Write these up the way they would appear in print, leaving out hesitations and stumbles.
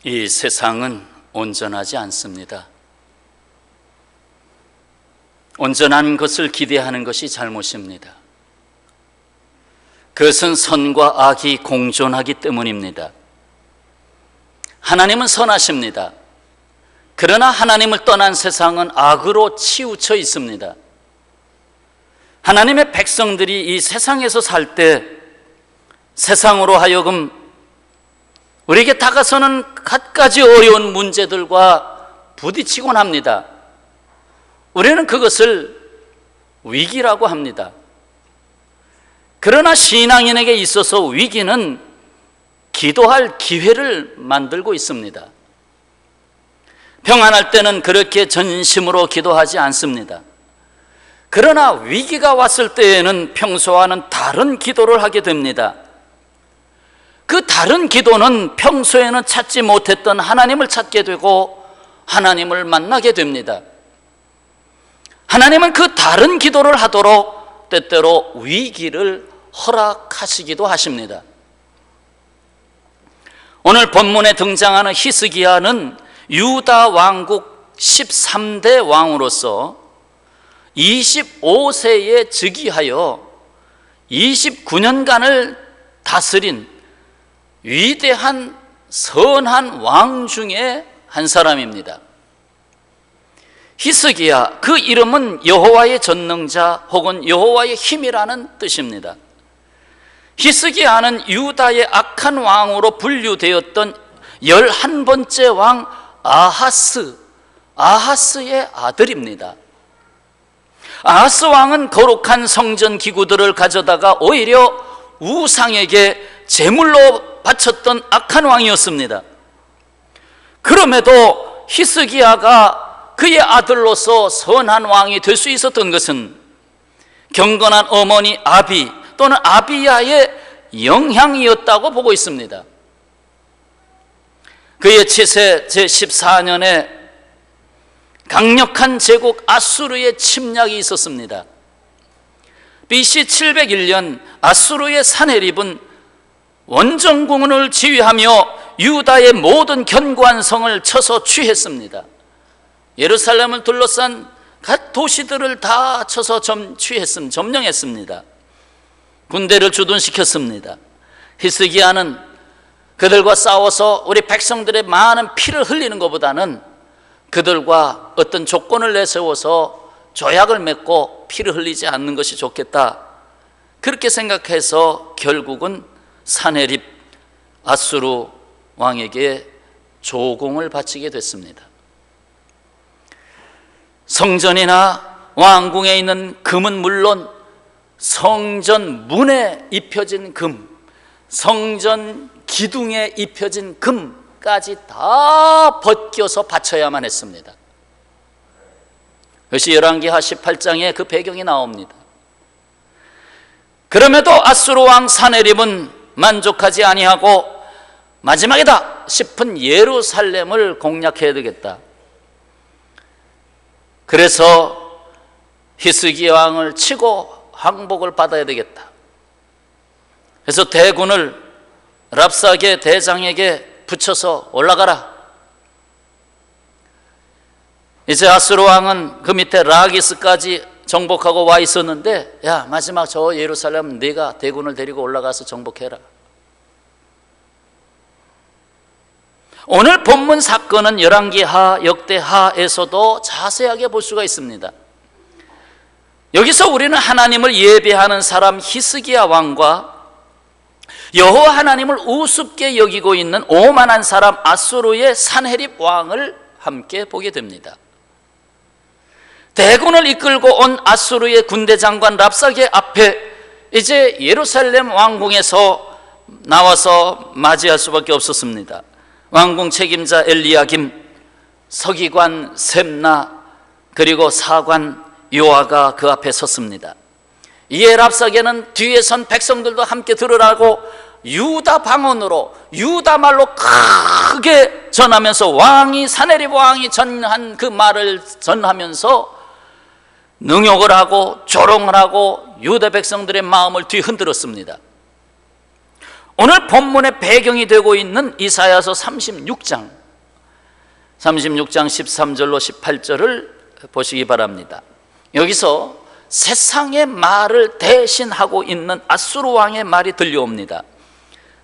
이 세상은 온전하지 않습니다. 온전한 것을 기대하는 것이 잘못입니다. 그것은 선과 악이 공존하기 때문입니다. 하나님은 선하십니다. 그러나 하나님을 떠난 세상은 악으로 치우쳐 있습니다. 하나님의 백성들이 이 세상에서 살 때 세상으로 하여금 우리에게 다가서는 갖가지 어려운 문제들과 부딪히곤 합니다. 우리는 그것을 위기라고 합니다. 그러나 신앙인에게 있어서 위기는 기도할 기회를 만들고 있습니다. 평안할 때는 그렇게 전심으로 기도하지 않습니다. 그러나 위기가 왔을 때에는 평소와는 다른 기도를 하게 됩니다. 그 다른 기도는 평소에는 찾지 못했던 하나님을 찾게 되고 하나님을 만나게 됩니다. 하나님은 그 다른 기도를 하도록 때때로 위기를 허락하시기도 하십니다. 오늘 본문에 등장하는 히스기야는 유다 왕국 13대 왕으로서 25세에 즉위하여 29년간을 다스린 위대한 선한 왕 중에 한 사람입니다. 히스기야, 그 이름은 여호와의 전능자 혹은 여호와의 힘이라는 뜻입니다. 히스기야는 유다의 악한 왕으로 분류되었던 11번째 왕 아하스의 아들입니다. 아하스 왕은 거룩한 성전 기구들을 가져다가 오히려 우상에게 제물로 바쳤던 악한 왕이었습니다. 그럼에도 히스기야가 그의 아들로서 선한 왕이 될 수 있었던 것은 경건한 어머니 아비 또는 아비야의 영향이었다고 보고 있습니다. 그의 치세 제14년에 강력한 제국 아수르의 침략이 있었습니다. BC 701년 아수르의 산헤립은 원정군을 지휘하며 유다의 모든 견고한 성을 쳐서 취했습니다. 예루살렘을 둘러싼 각 도시들을 다 쳐서 점령했습니다. 군대를 주둔시켰습니다. 히스기야는 그들과 싸워서 우리 백성들의 많은 피를 흘리는 것보다는 그들과 어떤 조건을 내세워서 조약을 맺고 피를 흘리지 않는 것이 좋겠다, 그렇게 생각해서 결국은 산헤립 아수르 왕에게 조공을 바치게 됐습니다. 성전이나 왕궁에 있는 금은 물론 성전 문에 입혀진 금, 성전 기둥에 입혀진 금까지 다 벗겨서 바쳐야만 했습니다. 그것이 열왕기하 18장에 그 배경이 나옵니다. 그럼에도 아수르 왕 산헤립은 만족하지 아니하고 마지막이다 싶은 예루살렘을 공략해야 되겠다. 그래서 히스기야 왕을 치고 항복을 받아야 되겠다. 그래서 대군을 랍사게 대장에게 붙여서 올라가라. 이제 아수르 왕은 그 밑에 라기스까지 정복하고 와 있었는데, 야, 마지막 저 예루살렘 네가 대군을 데리고 올라가서 정복해라. 오늘 본문 사건은 열왕기하, 역대하에서도 자세하게 볼 수가 있습니다. 여기서 우리는 하나님을 예배하는 사람 히스기야 왕과 여호와 하나님을 우습게 여기고 있는 오만한 사람 아수르의 산헤립 왕을 함께 보게 됩니다. 대군을 이끌고 온 아수르의 군대 장관 랍사게 앞에 이제 예루살렘 왕궁에서 나와서 맞이할 수밖에 없었습니다. 왕궁 책임자 엘리야김, 서기관 셈나, 그리고 사관 요아가 그 앞에 섰습니다. 이에 랍사게는 뒤에 선 백성들도 함께 들으라고 유다 방언으로 유다 말로 크게 전하면서 왕이 산헤립 왕이 전한 그 말을 전하면서 능욕을 하고 조롱을 하고 유다 백성들의 마음을 뒤흔들었습니다. 오늘 본문의 배경이 되고 있는 이사야서 36장 13절로 18절을 보시기 바랍니다. 여기서 세상의 말을 대신하고 있는 아수르 왕의 말이 들려옵니다.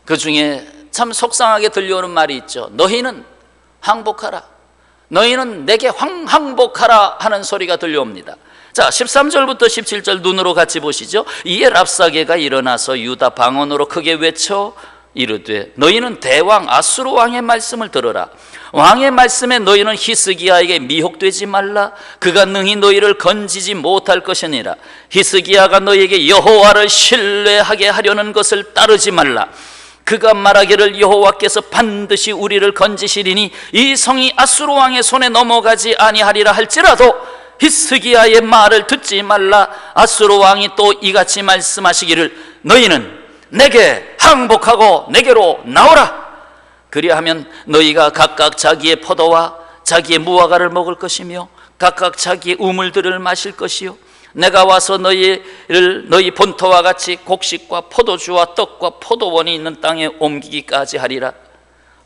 그 중에 참 속상하게 들려오는 말이 있죠. 너희는 항복하라, 너희는 내게 항복하라 하는 소리가 들려옵니다. 자, 13절부터 17절 눈으로 같이 보시죠. 이에 랍사게가 일어나서 유다 방언으로 크게 외쳐 이르되 너희는 대왕 아수르 왕의 말씀을 들으라. 왕의 말씀에 너희는 히스기야에게 미혹되지 말라. 그가 능히 너희를 건지지 못할 것이니라. 히스기야가 너희에게 여호와를 신뢰하게 하려는 것을 따르지 말라. 그가 말하기를 여호와께서 반드시 우리를 건지시리니 이 성이 아수르 왕의 손에 넘어가지 아니하리라 할지라도 히스기야의 말을 듣지 말라. 아수르 왕이 또 이같이 말씀하시기를 너희는 내게 항복하고 내게로 나오라. 그리하면 너희가 각각 자기의 포도와 자기의 무화과를 먹을 것이며 각각 자기의 우물들을 마실 것이요 내가 와서 너희 본토와 같이 곡식과 포도주와 떡과 포도원이 있는 땅에 옮기기까지 하리라.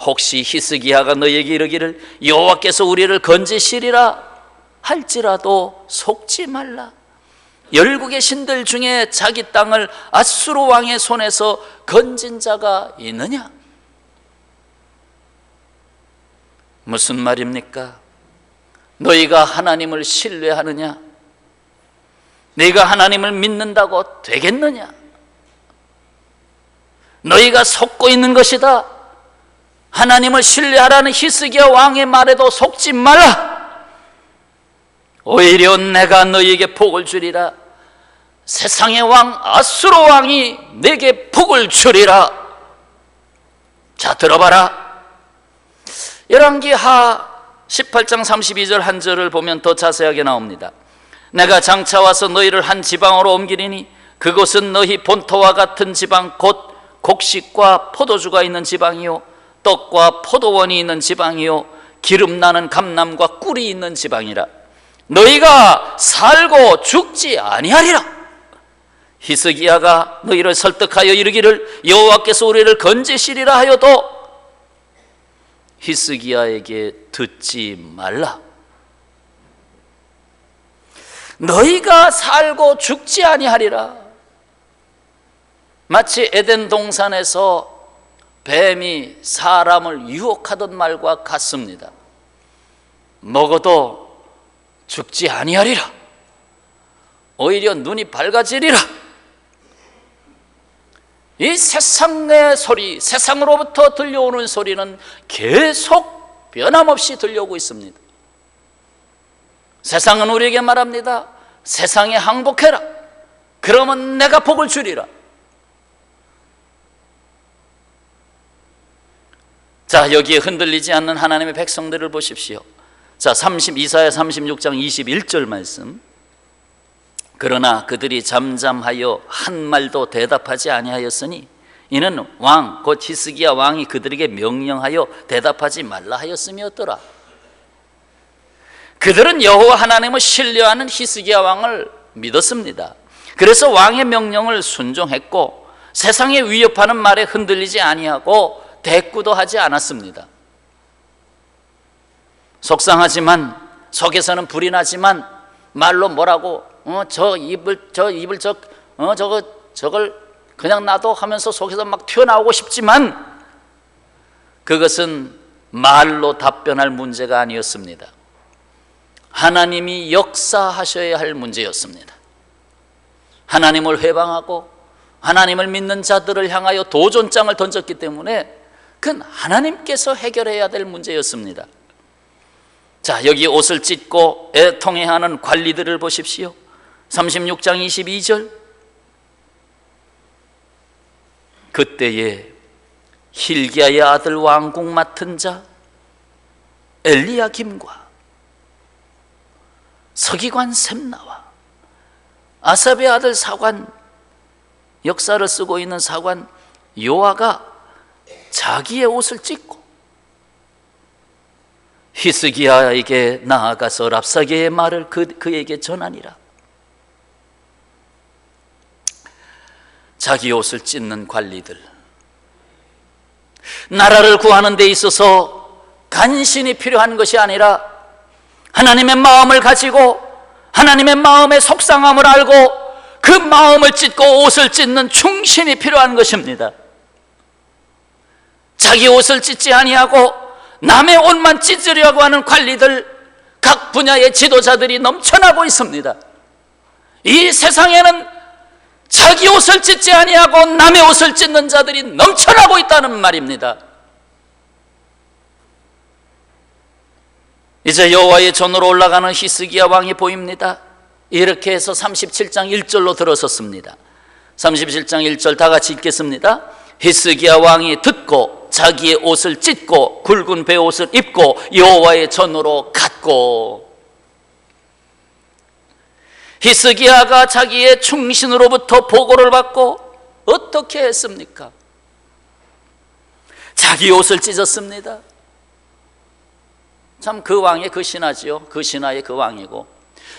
혹시 히스기야가 너희에게 이르기를 여호와께서 우리를 건지시리라 할지라도 속지 말라. 열국의 신들 중에 자기 땅을 아수르 왕의 손에서 건진 자가 있느냐? 무슨 말입니까? 너희가 하나님을 신뢰하느냐? 네가 하나님을 믿는다고 되겠느냐? 너희가 속고 있는 것이다. 하나님을 신뢰하라는 히스기야 왕의 말에도 속지 말라. 오히려 내가 너희에게 복을 주리라. 세상의 왕 아수르 왕이 내게 복을 주리라. 자, 들어봐라. 열왕기하 18장 32절 한 절을 보면 더 자세하게 나옵니다. 내가 장차 와서 너희를 한 지방으로 옮기리니 그곳은 너희 본토와 같은 지방 곧 곡식과 포도주가 있는 지방이요 떡과 포도원이 있는 지방이요 기름 나는 감람과 꿀이 있는 지방이라. 너희가 살고 죽지 아니하리라. 히스기야가 너희를 설득하여 이르기를 여호와께서 우리를 건지시리라 하여도 히스기야에게 듣지 말라. 너희가 살고 죽지 아니하리라. 마치 에덴 동산에서 뱀이 사람을 유혹하던 말과 같습니다. 먹어도 죽지 아니하리라. 오히려 눈이 밝아지리라. 이 세상의 소리, 세상으로부터 들려오는 소리는 계속 변함없이 들려오고 있습니다. 세상은 우리에게 말합니다. 세상에 항복해라. 그러면 내가 복을 주리라. 자, 여기에 흔들리지 않는 하나님의 백성들을 보십시오. 자, 이사야 36장 21절 말씀. 그러나 그들이 잠잠하여 한 말도 대답하지 아니하였으니 이는 왕 곧 히스기야 왕이 그들에게 명령하여 대답하지 말라 하였음이었더라. 그들은 여호와 하나님을 신뢰하는 히스기야 왕을 믿었습니다. 그래서 왕의 명령을 순종했고 세상에 위협하는 말에 흔들리지 아니하고 대꾸도 하지 않았습니다. 속상하지만 속에서는 불이 나지만 말로 뭐라고 저걸 그냥 놔둬 하면서 속에서 막 튀어나오고 싶지만 그것은 말로 답변할 문제가 아니었습니다. 하나님이 역사하셔야 할 문제였습니다. 하나님을 회방하고 하나님을 믿는 자들을 향하여 도전장을 던졌기 때문에 그건 하나님께서 해결해야 될 문제였습니다. 자, 여기 옷을 찢고 애통해하는 관리들을 보십시오. 36장 22절. 그때에 hil기야의 아들 왕궁 맡은 자 엘리야김과 서기관 셈나와 아삽의 아들 사관, 역사를 쓰고 있는 사관 요아가 자기의 옷을 찢고 히스기야에게 나아가서 랍사게의 말을 그에게 전하니라. 자기 옷을 찢는 관리들, 나라를 구하는 데 있어서 간신히 필요한 것이 아니라 하나님의 마음을 가지고 하나님의 마음의 속상함을 알고 그 마음을 찢고 옷을 찢는 충신이 필요한 것입니다. 자기 옷을 찢지 아니하고 남의 옷만 찢으려고 하는 관리들, 각 분야의 지도자들이 넘쳐나고 있습니다. 이 세상에는 자기 옷을 찢지 아니하고 남의 옷을 찢는 자들이 넘쳐나고 있다는 말입니다. 이제 여호와의 전으로 올라가는 히스기야 왕이 보입니다. 이렇게 해서 37장 1절로 들어섰습니다. 37장 1절 다 같이 읽겠습니다. 히스기야 왕이 듣고 자기의 옷을 찢고 굵은 베옷을 입고 여호와의 전으로 갔고. 히스기야가 자기의 충신으로부터 보고를 받고 어떻게 했습니까? 자기 옷을 찢었습니다. 참 그 왕의 그 신하지요. 그 신하의 그 왕이고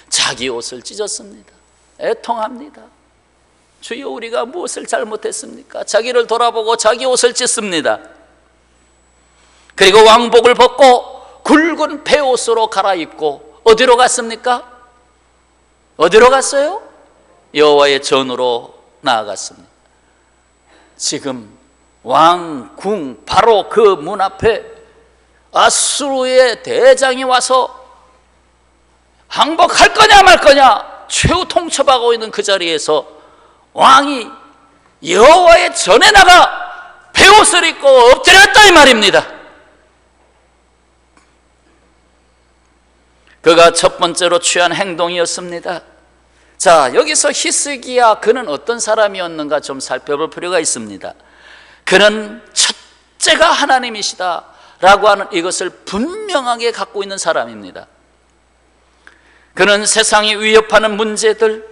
자기 옷을 찢었습니다. 애통합니다. 주여, 우리가 무엇을 잘못했습니까? 자기를 돌아보고 자기 옷을 찢습니다. 그리고 왕복을 벗고 굵은 베옷으로 갈아입고 어디로 갔습니까? 어디로 갔어요? 여호와의 전으로 나아갔습니다. 지금 왕궁 바로 그 문 앞에 아수르의 대장이 와서 항복할 거냐 말 거냐 최후 통첩하고 있는 그 자리에서 왕이 여호와의 전에 나가 베옷을 입고 엎드렸다 이 말입니다. 그가 첫 번째로 취한 행동이었습니다. 자, 여기서 히스기야 그는 어떤 사람이었는가 좀 살펴볼 필요가 있습니다. 그는 첫째가 하나님이시다 라고 하는 이것을 분명하게 갖고 있는 사람입니다. 그는 세상이 위협하는 문제들,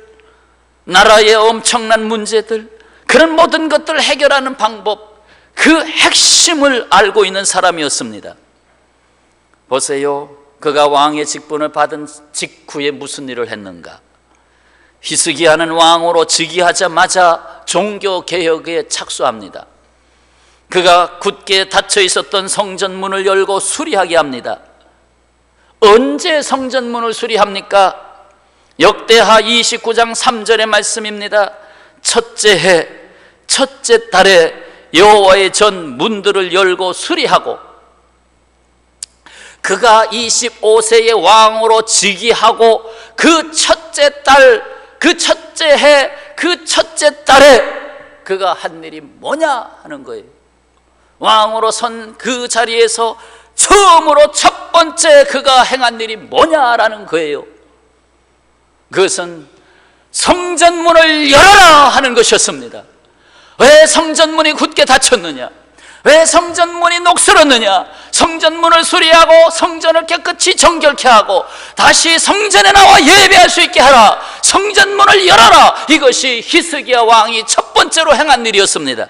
나라의 엄청난 문제들, 그런 모든 것들을 해결하는 방법, 그 핵심을 알고 있는 사람이었습니다. 보세요. 그가 왕의 직분을 받은 직후에 무슨 일을 했는가? 히스기야는 왕으로 즉위하자마자 종교개혁에 착수합니다. 그가 굳게 닫혀 있었던 성전문을 열고 수리하게 합니다. 언제 성전문을 수리합니까? 역대하 29장 3절의 말씀입니다. 첫째 해 첫째 달에 여호와의 전 문들을 열고 수리하고, 그가 25세의 왕으로 즉위하고 그 첫째 달, 그 첫째 해, 그 첫째 달에 그가 한 일이 뭐냐 하는 거예요. 왕으로 선 그 자리에서 처음으로 첫 번째 그가 행한 일이 뭐냐라는 거예요. 그것은 성전문을 열어라 하는 것이었습니다. 왜 성전문이 굳게 닫혔느냐? 왜 성전문이 녹슬었느냐? 성전문을 수리하고 성전을 깨끗이 정결케 하고 다시 성전에 나와 예배할 수 있게 하라. 성전문을 열어라. 이것이 히스기야 왕이 첫 번째로 행한 일이었습니다.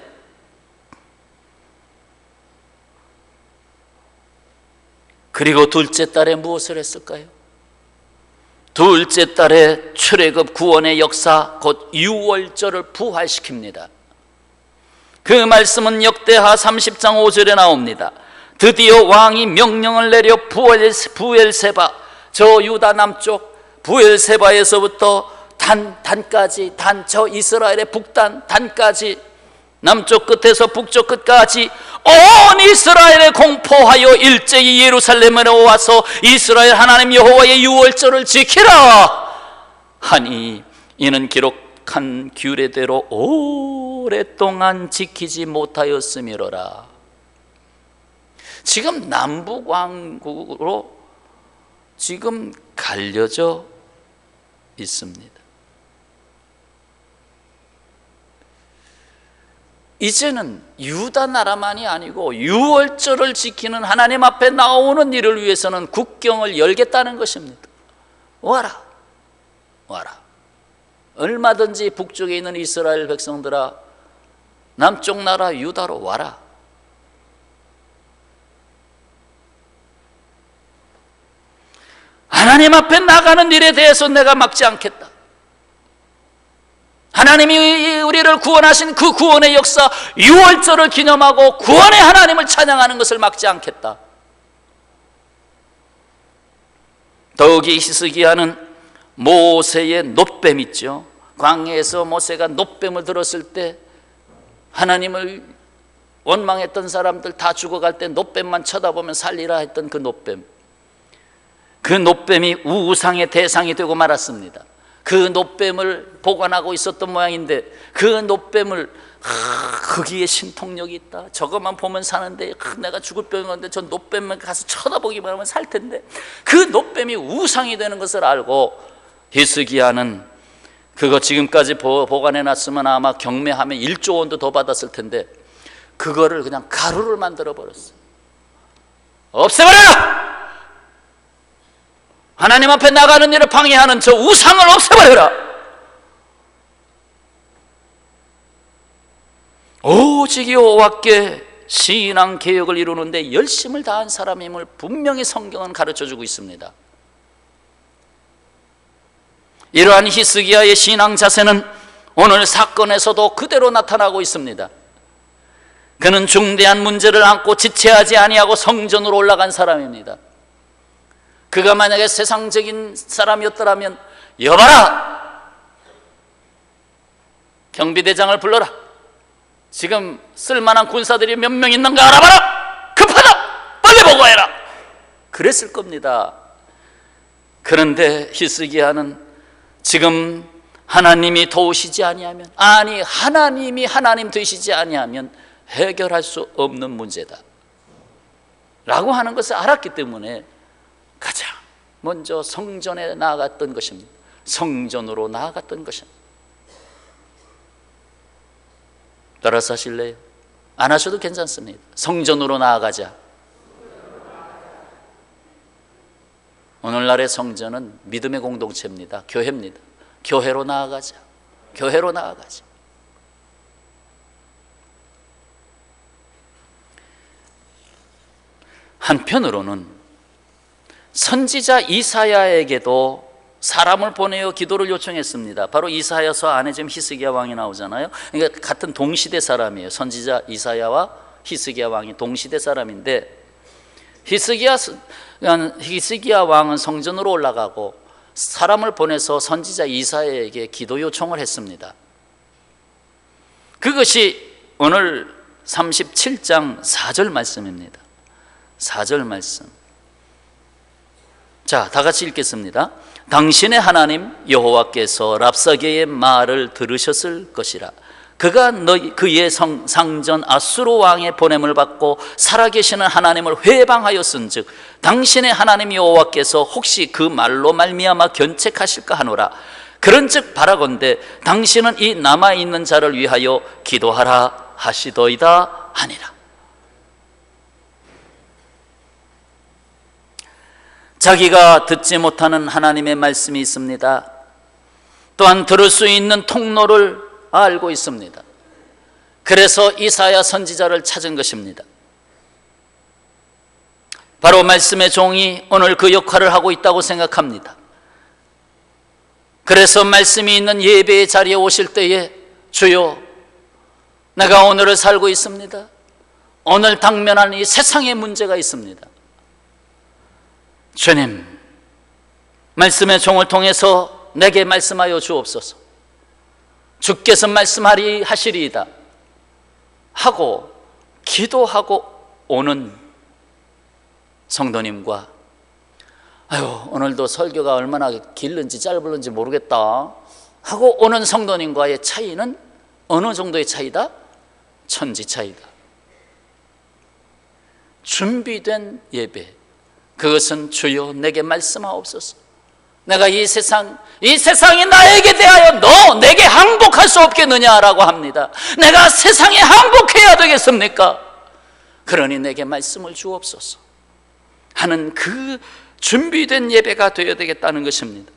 그리고 둘째 달에 무엇을 했을까요? 둘째 달에 출애굽 구원의 역사 곧 유월절을 부활시킵니다. 그 말씀은 역대하 30장 5절에 나옵니다. 드디어 왕이 명령을 내려 부엘세바, 저 유다 남쪽 부엘세바에서부터 단까지, 저 이스라엘의 북단 단까지, 남쪽 끝에서 북쪽 끝까지 온 이스라엘에 공포하여 일제히 예루살렘으로 와서 이스라엘 하나님 여호와의 유월절을 지키라 하니, 이는 기록한 규례대로 오랫동안 지키지 못하였음이로라. 지금 남북왕국으로 지금 갈려져 있습니다. 이제는 유다 나라만이 아니고 유월절을 지키는 하나님 앞에 나오는 일을 위해서는 국경을 열겠다는 것입니다. 와라, 와라. 얼마든지 북쪽에 있는 이스라엘 백성들아, 남쪽 나라 유다로 와라. 하나님 앞에 나가는 일에 대해서 내가 막지 않겠다. 하나님이 우리를 구원하신 그 구원의 역사, 유월절을 기념하고 구원의 하나님을 찬양하는 것을 막지 않겠다. 더욱이 히스기야는 모세의 놋뱀 있죠. 광야에서 모세가 놋뱀을 들었을 때 하나님을 원망했던 사람들 다 죽어갈 때 놋뱀만 쳐다보면 살리라 했던 그 놋뱀, 그 놋뱀이 우상의 대상이 되고 말았습니다. 그 놋뱀을 보관하고 있었던 모양인데 그 놋뱀을 거기에 신통력이 있다, 저것만 보면 사는데 내가 죽을 병인데 저 놋뱀만 가서 쳐다보기만 하면 살 텐데, 그 놋뱀이 우상이 되는 것을 알고 히스기야는 그거 지금까지 보관해 놨으면 아마 경매하면 1조 원도 더 받았을 텐데 그거를 그냥 가루를 만들어 버렸어요. 없애버려라! 하나님 앞에 나가는 일을 방해하는 저 우상을 없애버려라! 오직 여호와께 신앙 개혁을 이루는데 열심을 다한 사람임을 분명히 성경은 가르쳐주고 있습니다. 이러한 히스기야의 신앙 자세는 오늘 사건에서도 그대로 나타나고 있습니다. 그는 중대한 문제를 안고 지체하지 아니하고 성전으로 올라간 사람입니다. 그가 만약에 세상적인 사람이었더라면 여봐라! 경비대장을 불러라! 지금 쓸만한 군사들이 몇 명 있는가 알아봐라! 급하다! 빨리 보고해라! 그랬을 겁니다. 그런데 히스기야는 지금 하나님이 도우시지 아니하면, 아니 하나님이 하나님 되시지 아니하면 해결할 수 없는 문제다 라고 하는 것을 알았기 때문에 가장 먼저 성전에 나아갔던 것입니다. 성전으로 나아갔던 것입니다. 따라서 하실래요? 안 하셔도 괜찮습니다. 성전으로 나아가자. 오늘날의 성전은 믿음의 공동체입니다. 교회입니다. 교회로 나아가자. 교회로 나아가자. 한편으로는 선지자 이사야에게도 사람을 보내어 기도를 요청했습니다. 바로 이사야서 안에 지금 히스기야 왕이 나오잖아요. 그러니까 같은 동시대 사람이에요. 선지자 이사야와 히스기야 왕이 동시대 사람인데, 히스기야 왕은 성전으로 올라가고 사람을 보내서 선지자 이사야에게 기도 요청을 했습니다. 그것이 오늘 37장 4절 말씀입니다. 4절 말씀. 자, 다 같이 읽겠습니다. 당신의 하나님 여호와께서 랍사게의 말을 들으셨을 것이라. 그가 그의 상전 아수르 왕의 보냄을 받고 살아계시는 하나님을 회방하였은즉 당신의 하나님 여호와께서 혹시 그 말로 말미암아 견책하실까 하노라. 그런즉 바라건대 당신은 이 남아있는 자를 위하여 기도하라 하시더이다 하니라. 자기가 듣지 못하는 하나님의 말씀이 있습니다. 또한 들을 수 있는 통로를 알고 있습니다. 그래서 이사야 선지자를 찾은 것입니다. 바로 말씀의 종이 오늘 그 역할을 하고 있다고 생각합니다. 그래서 말씀이 있는 예배의 자리에 오실 때에 주여, 내가 오늘을 살고 있습니다. 오늘 당면한 이 세상의 문제가 있습니다. 주님, 말씀의 종을 통해서 내게 말씀하여 주옵소서. 주께서 말씀하시리이다 하고 기도하고 오는 성도님과, 아유 오늘도 설교가 얼마나 길는지 짧을는지 모르겠다 하고 오는 성도님과의 차이는 어느 정도의 차이다? 천지 차이다. 준비된 예배, 그것은 주여 내게 말씀하옵소서. 내가 이 세상이 나에게 대하여 너 내게 항복할 수 없겠느냐라고 합니다. 내가 세상에 항복해야 되겠습니까? 그러니 내게 말씀을 주옵소서 하는 그 준비된 예배가 되어야 되겠다는 것입니다.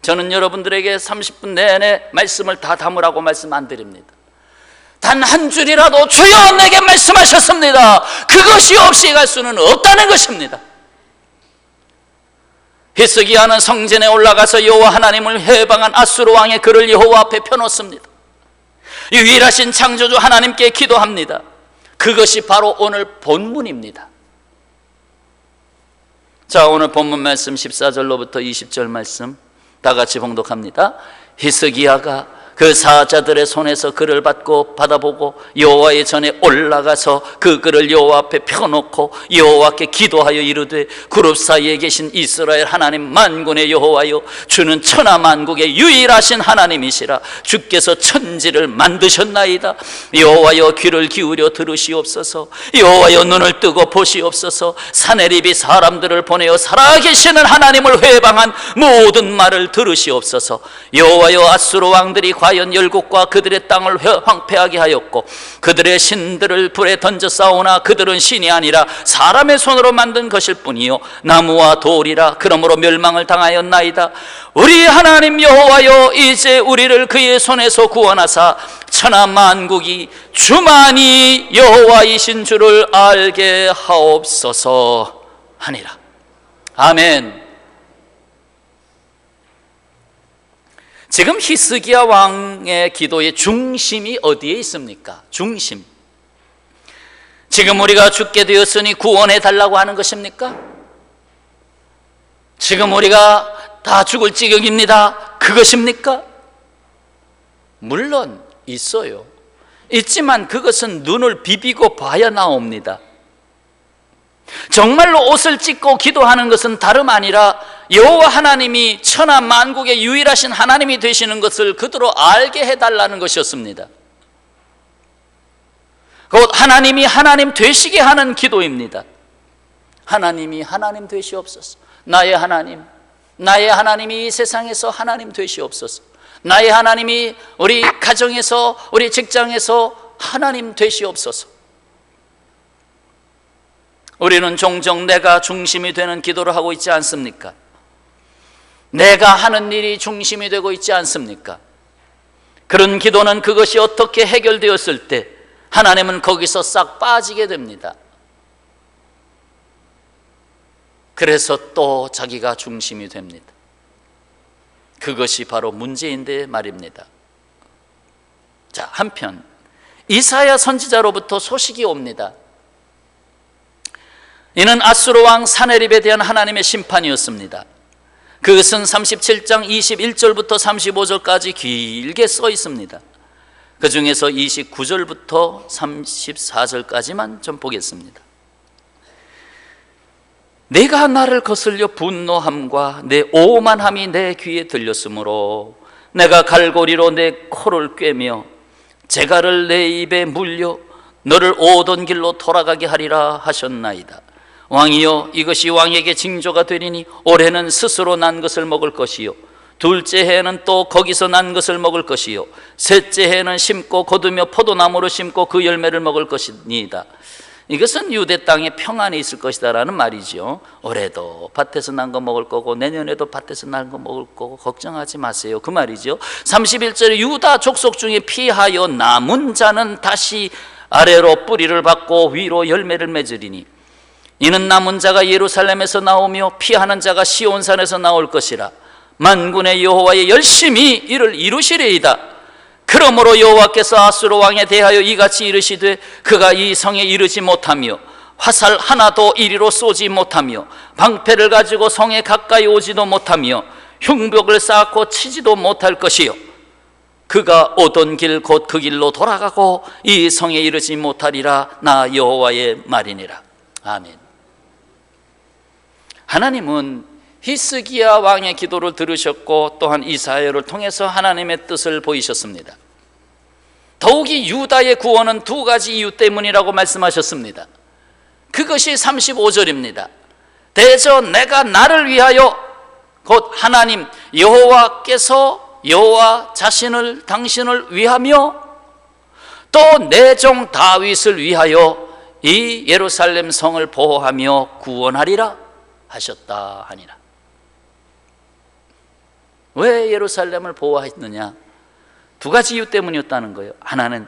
저는 여러분들에게 30분 내내 말씀을 다 담으라고 말씀 안 드립니다. 단 한 줄이라도 주여 내게 말씀하셨습니다, 그것이 없이 갈 수는 없다는 것입니다. 히스기야는 성전에 올라가서 여호와 하나님을 해방한 아수르 왕의 글을 여호와 앞에 펴놓습니다. 유일하신 창조주 하나님께 기도합니다. 그것이 바로 오늘 본문입니다. 자, 오늘 본문 말씀 14절로부터 20절 말씀 다 같이 봉독합니다. 히스기야가 그 사자들의 손에서 글을 받아보고 여호와의 전에 올라가서 그 글을 여호와 앞에 펴놓고 여호와께 기도하여 이르되, 그룹 사이에 계신 이스라엘 하나님 만군의 여호와여, 주는 천하 만국의 유일하신 하나님이시라. 주께서 천지를 만드셨나이다. 여호와여, 귀를 기울여 들으시옵소서. 여호와여, 눈을 뜨고 보시옵소서. 사내립이 사람들을 보내어 살아계시는 하나님을 회방한 모든 말을 들으시옵소서. 여호와여, 아수르 왕들이 과연 열국과 그들의 땅을 황폐하게 하였고 그들의 신들을 불에 던져 싸우나 그들은 신이 아니라 사람의 손으로 만든 것일 뿐이요 나무와 돌이라. 그러므로 멸망을 당하였나이다. 우리 하나님 여호와여, 이제 우리를 그의 손에서 구원하사 천하 만국이 주만이 여호와이신 줄을 알게 하옵소서 하니라. 아멘. 지금 히스기야 왕의 기도의 중심이 어디에 있습니까? 중심. 지금 우리가 죽게 되었으니 구원해 달라고 하는 것입니까? 지금 우리가 다 죽을 지경입니다, 그것입니까? 물론 있어요. 있지만 그것은 눈을 비비고 봐야 나옵니다. 정말로 옷을 찢고 기도하는 것은 다름 아니라 여호와 하나님이 천하 만국의 유일하신 하나님이 되시는 것을 그대로 알게 해달라는 것이었습니다. 곧 하나님이 하나님 되시게 하는 기도입니다. 하나님이 하나님 되시옵소서. 나의 하나님이 이 세상에서 하나님 되시옵소서. 나의 하나님이 우리 가정에서, 우리 직장에서 하나님 되시옵소서. 우리는 종종 내가 중심이 되는 기도를 하고 있지 않습니까? 내가 하는 일이 중심이 되고 있지 않습니까? 그런 기도는 그것이 어떻게 해결되었을 때 하나님은 거기서 싹 빠지게 됩니다. 그래서 또 자기가 중심이 됩니다. 그것이 바로 문제인데 말입니다. 자, 한편 이사야 선지자로부터 소식이 옵니다. 이는 아수르 왕 사네립에 대한 하나님의 심판이었습니다. 그것은 37장 21절부터 35절까지 길게 써 있습니다. 그 중에서 29절부터 34절까지만 좀 보겠습니다. 내가 나를 거슬려 분노함과 내 오만함이 내 귀에 들렸으므로 내가 갈고리로 내 코를 꿰며 재갈을 내 입에 물려 너를 오던 길로 돌아가게 하리라 하셨나이다. 왕이여, 이것이 왕에게 징조가 되리니 올해는 스스로 난 것을 먹을 것이요 둘째 해에는 또 거기서 난 것을 먹을 것이요 셋째 해에는 심고 거두며 포도나무로 심고 그 열매를 먹을 것이니이다. 이것은 유대 땅에 평안이 있을 것이다 라는 말이죠. 올해도 밭에서 난 거 먹을 거고 내년에도 밭에서 난 거 먹을 거고 걱정하지 마세요, 그 말이죠. 31절에 유다 족속 중에 피하여 남은 자는 다시 아래로 뿌리를 받고 위로 열매를 맺으리니 이는 남은 자가 예루살렘에서 나오며 피하는 자가 시온산에서 나올 것이라. 만군의 여호와의 열심히 이를 이루시리이다. 그러므로 여호와께서 아수르 왕에 대하여 이같이 이르시되 그가 이 성에 이르지 못하며 화살 하나도 이리로 쏘지 못하며 방패를 가지고 성에 가까이 오지도 못하며 흉벽을 쌓고 치지도 못할 것이요 그가 오던 길 곧 그 길로 돌아가고 이 성에 이르지 못하리라. 나 여호와의 말이니라. 아멘. 하나님은 히스기야 왕의 기도를 들으셨고 또한 이사야를 통해서 하나님의 뜻을 보이셨습니다. 더욱이 유다의 구원은 두 가지 이유 때문이라고 말씀하셨습니다. 그것이 35절입니다. 대저 내가 나를 위하여, 곧 하나님 여호와께서 여호와 자신을 당신을 위하며 또 내 종 다윗을 위하여 이 예루살렘 성을 보호하며 구원하리라 하셨다 하니라. 왜 예루살렘을 보호했느냐? 두 가지 이유 때문이었다는 거예요. 하나는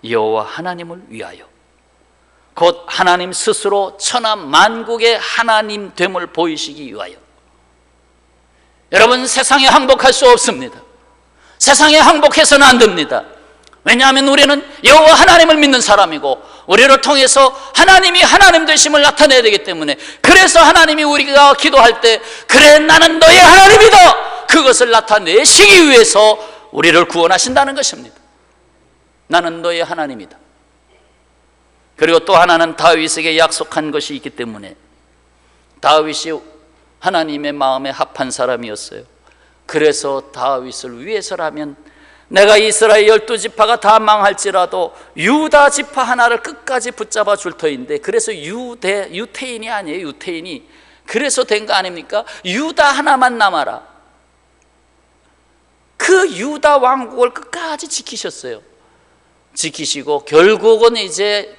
여호와 하나님을 위하여, 곧 하나님 스스로 천하 만국의 하나님 됨을 보이시기 위하여. 여러분, 세상에 항복할 수 없습니다. 세상에 항복해서는 안 됩니다. 왜냐하면 우리는 여호와 하나님을 믿는 사람이고 우리를 통해서 하나님이 하나님 되심을 나타내야 되기 때문에, 그래서 하나님이 우리가 기도할 때 그래 나는 너의 하나님이다, 그것을 나타내시기 위해서 우리를 구원하신다는 것입니다. 나는 너의 하나님이다. 그리고 또 하나는 다윗에게 약속한 것이 있기 때문에, 다윗이 하나님의 마음에 합한 사람이었어요. 그래서 다윗을 위해서라면 내가 이스라엘 12지파가 다 망할지라도 유다 지파 하나를 끝까지 붙잡아 줄 터인데, 그래서 유태인이 아니에요. 유태인이 그래서 된 거 아닙니까? 유다 하나만 남아라. 그 유다 왕국을 끝까지 지키셨어요. 지키시고 결국은 이제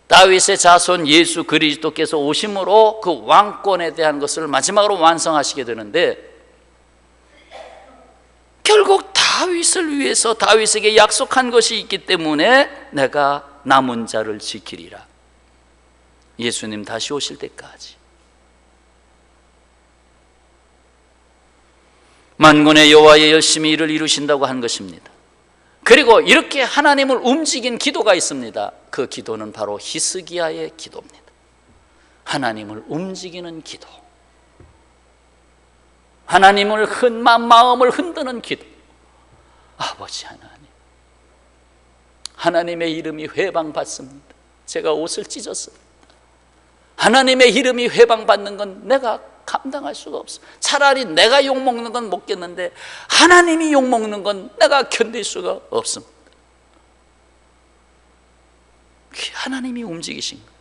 다윗의 자손 예수 그리스도께서 오심으로 그 왕권에 대한 것을 마지막으로 완성하시게 되는데, 결국 다윗을 위해서 다윗에게 약속한 것이 있기 때문에 내가 남은 자를 지키리라. 예수님 다시 오실 때까지. 만군의 여호와의 열심히 일을 이루신다고 한 것입니다. 그리고 이렇게 하나님을 움직인 기도가 있습니다. 그 기도는 바로 히스기야의 기도입니다. 하나님을 움직이는 기도, 하나님을 마음을 흔드는 기도. 아버지 하나님, 하나님의 이름이 회방받습니다. 제가 옷을 찢었습니다. 하나님의 이름이 회방받는 건 내가 감당할 수가 없어. 차라리 내가 욕먹는 건 먹겠는데 하나님이 욕먹는 건 내가 견딜 수가 없습니다. 하나님이 움직이신 거예요.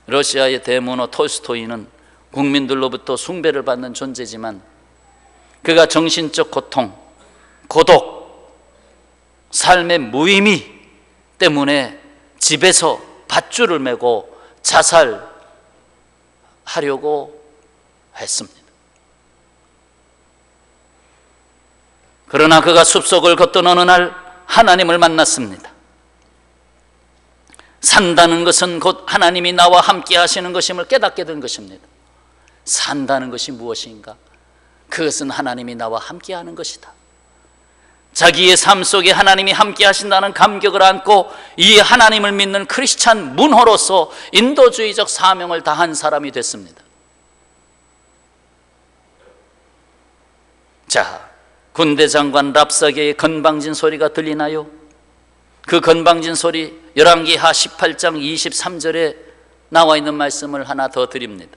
러시아의 대문호 톨스토이는 국민들로부터 숭배를 받는 존재지만, 그가 정신적 고통, 고독, 삶의 무의미 때문에 집에서 밧줄을 메고 자살하려고 했습니다. 그러나 그가 숲속을 걷던 어느 날 하나님을 만났습니다. 산다는 것은 곧 하나님이 나와 함께 하시는 것임을 깨닫게 된 것입니다. 산다는 것이 무엇인가? 그것은 하나님이 나와 함께 하는 것이다. 자기의 삶 속에 하나님이 함께 하신다는 감격을 안고 이 하나님을 믿는 크리스찬 문호로서 인도주의적 사명을 다한 사람이 됐습니다. 자, 군대 장관 랍사게의 건방진 소리가 들리나요? 그 건방진 소리, 열왕기하 18장 23절에 나와 있는 말씀을 하나 더 드립니다.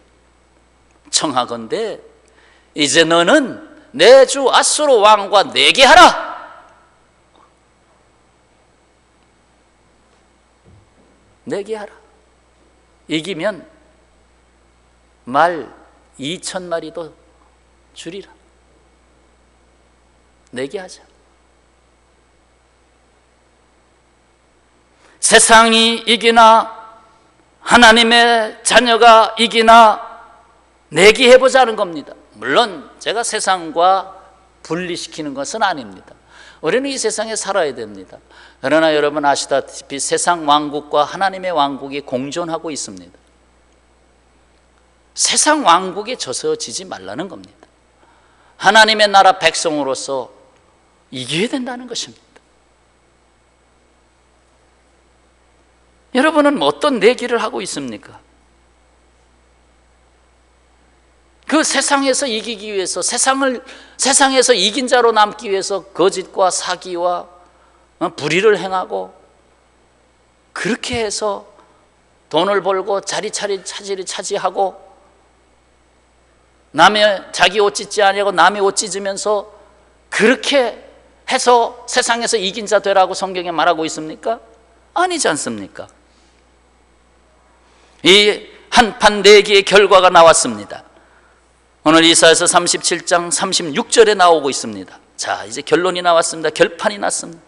청하건대 이제 너는 내 주 아수르 왕과 내게 하라. 내게 하라. 이기면 말 2,000마리도 줄이라. 내게 하자. 세상이 이기나 하나님의 자녀가 이기나 내기 해보자는 겁니다. 물론 제가 세상과 분리시키는 것은 아닙니다. 우리는 이 세상에 살아야 됩니다. 그러나 여러분 아시다시피 세상 왕국과 하나님의 왕국이 공존하고 있습니다. 세상 왕국에 져서지지 말라는 겁니다. 하나님의 나라 백성으로서 이겨야 된다는 것입니다. 여러분은 어떤 내기를 하고 있습니까? 그 세상에서 이기기 위해서, 세상에서 이긴 자로 남기 위해서 거짓과 사기와 불의를 행하고, 그렇게 해서 돈을 벌고 자리를 차지하고, 남의 자기 옷 찢지 아니하고 남의 옷 찢으면서 그렇게 해서 세상에서 이긴 자 되라고 성경에 말하고 있습니까? 아니지 않습니까? 이 한판 내기의 결과가 나왔습니다. 오늘 이사야서 37장 36절에 나오고 있습니다. 자, 이제 결론이 나왔습니다. 결판이 났습니다.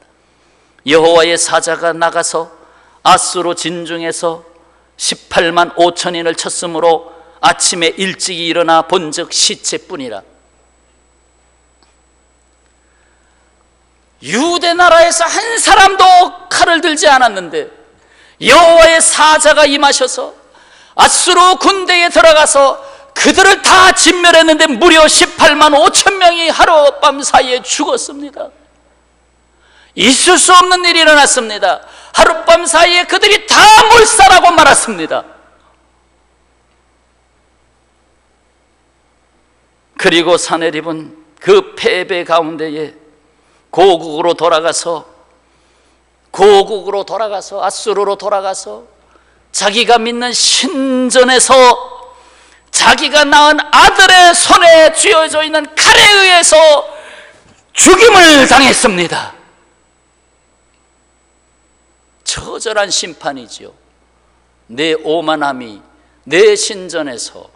여호와의 사자가 나가서 아수로 진중에서 18만 5천인을 쳤으므로 아침에 일찍이 일어나 본즉 시체뿐이라. 유대 나라에서 한 사람도 칼을 들지 않았는데 여호와의 사자가 임하셔서 아수르 군대에 들어가서 그들을 다 진멸했는데 무려 18만 5천 명이 하룻밤 사이에 죽었습니다. 있을 수 없는 일이 일어났습니다. 하룻밤 사이에 그들이 다 몰살하고 말았습니다. 그리고 사내립은 그 패배 가운데에 고국으로 돌아가서 아수르로 돌아가서 자기가 믿는 신전에서 자기가 낳은 아들의 손에 쥐어져 있는 칼에 의해서 죽임을 당했습니다. 처절한 심판이지요. 내 오만함이 내 신전에서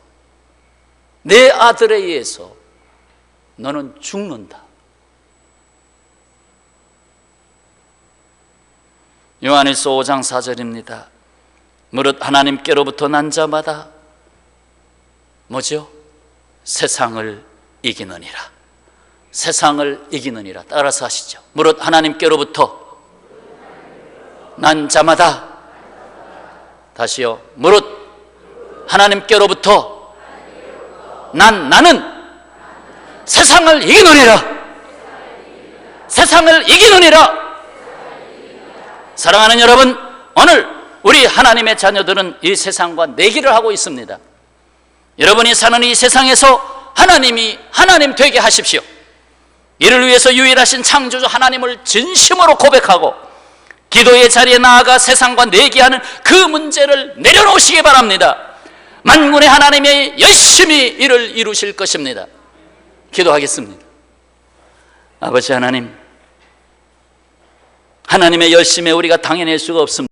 내 아들에 의해서 너는 죽는다. 요한일서 5장 4절입니다. 무릇 하나님께로부터 난 자마다 뭐죠? 세상을 이기느니라. 세상을 이기느니라. 따라서 하시죠. 무릇 하나님께로부터 난 자마다, 다시요. 무릇 하나님께로부터 나는 세상을 이기느니라. 세상을 이기느니라. 사랑하는 여러분, 오늘 우리 하나님의 자녀들은 이 세상과 내기를 하고 있습니다. 여러분이 사는 이 세상에서 하나님 되게 하십시오. 이를 위해서 유일하신 창조주 하나님을 진심으로 고백하고 기도의 자리에 나아가 세상과 내기하는 그 문제를 내려놓으시기 바랍니다. 만군의 하나님이 열심히 이를 이루실 것입니다. 기도하겠습니다. 아버지 하나님, 하나님의 열심에 우리가 당해낼 수가 없습니다.